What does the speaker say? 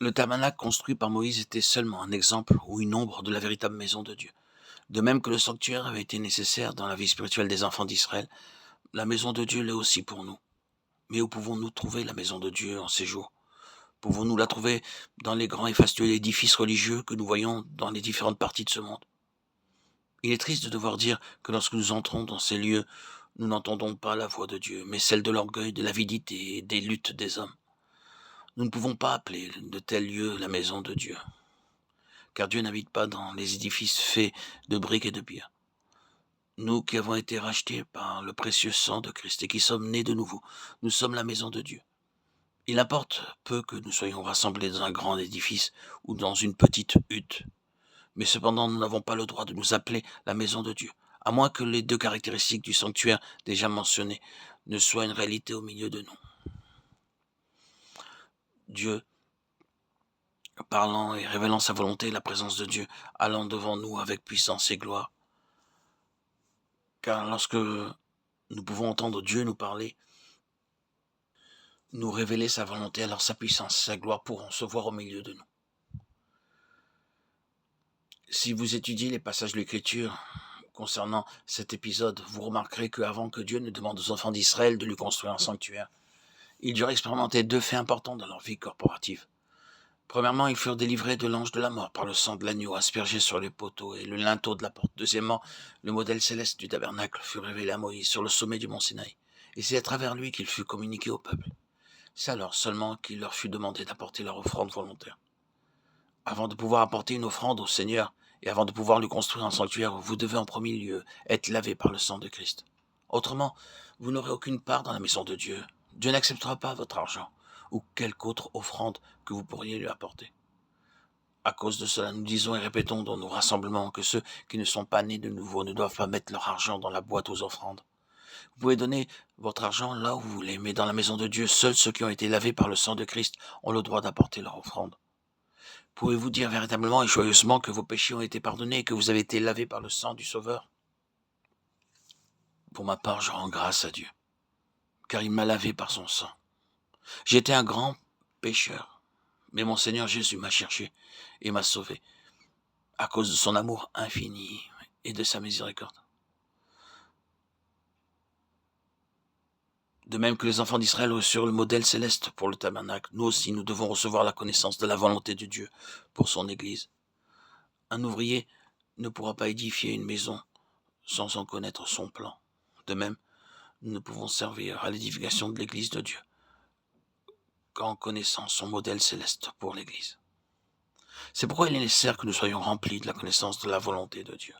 Le tabernacle construit par Moïse était seulement un exemple ou une ombre de la véritable maison de Dieu. De même que le sanctuaire avait été nécessaire dans la vie spirituelle des enfants d'Israël, la maison de Dieu l'est aussi pour nous. Mais où pouvons-nous trouver la maison de Dieu en ces jours? Pouvons-nous la trouver dans les grands et fastueux édifices religieux que nous voyons dans les différentes parties de ce monde? Il est triste de devoir dire que lorsque nous entrons dans ces lieux, nous n'entendons pas la voix de Dieu, mais celle de l'orgueil, de l'avidité et des luttes des hommes. Nous ne pouvons pas appeler de tels lieux la maison de Dieu, car Dieu n'habite pas dans les édifices faits de briques et de pierre. Nous qui avons été rachetés par le précieux sang de Christ et qui sommes nés de nouveau, nous sommes la maison de Dieu. Il importe peu que nous soyons rassemblés dans un grand édifice ou dans une petite hutte, mais cependant nous n'avons pas le droit de nous appeler la maison de Dieu, à moins que les deux caractéristiques du sanctuaire déjà mentionnées ne soient une réalité au milieu de nous. Dieu, parlant et révélant sa volonté, la présence de Dieu, allant devant nous avec puissance et gloire. Car lorsque nous pouvons entendre Dieu nous parler, nous révéler sa volonté, alors sa puissance, sa gloire pourront se voir au milieu de nous. Si vous étudiez les passages de l'Écriture concernant cet épisode, vous remarquerez qu'avant que Dieu ne demande aux enfants d'Israël de lui construire un sanctuaire, ils durent expérimenter deux faits importants dans leur vie corporative. Premièrement, ils furent délivrés de l'ange de la mort par le sang de l'agneau aspergé sur les poteaux et le linteau de la porte. Deuxièmement, le modèle céleste du tabernacle fut révélé à Moïse sur le sommet du mont Sinaï, et c'est à travers lui qu'il fut communiqué au peuple. C'est alors seulement qu'il leur fut demandé d'apporter leur offrande volontaire. Avant de pouvoir apporter une offrande au Seigneur, et avant de pouvoir lui construire un sanctuaire, vous devez en premier lieu être lavé par le sang de Christ. Autrement, vous n'aurez aucune part dans la maison de Dieu. Dieu n'acceptera pas votre argent ou quelque autre offrande que vous pourriez lui apporter. À cause de cela, nous disons et répétons dans nos rassemblements que ceux qui ne sont pas nés de nouveau ne doivent pas mettre leur argent dans la boîte aux offrandes. Vous pouvez donner votre argent là où vous voulez, mais dans la maison de Dieu, seuls ceux qui ont été lavés par le sang de Christ ont le droit d'apporter leur offrande. Pouvez-vous dire véritablement et joyeusement que vos péchés ont été pardonnés et que vous avez été lavés par le sang du Sauveur? Pour ma part, je rends grâce à Dieu, car il m'a lavé par son sang. J'étais un grand pécheur, mais mon Seigneur Jésus m'a cherché et m'a sauvé, à cause de son amour infini et de sa miséricorde. De même que les enfants d'Israël reçurent le modèle céleste pour le tabernacle, nous aussi nous devons recevoir la connaissance de la volonté de Dieu pour son Église. Un ouvrier ne pourra pas édifier une maison sans en connaître son plan. De même, nous ne pouvons servir à l'édification de l'Église de Dieu qu'en connaissant son modèle céleste pour l'Église. C'est pourquoi il est nécessaire que nous soyons remplis de la connaissance de la volonté de Dieu.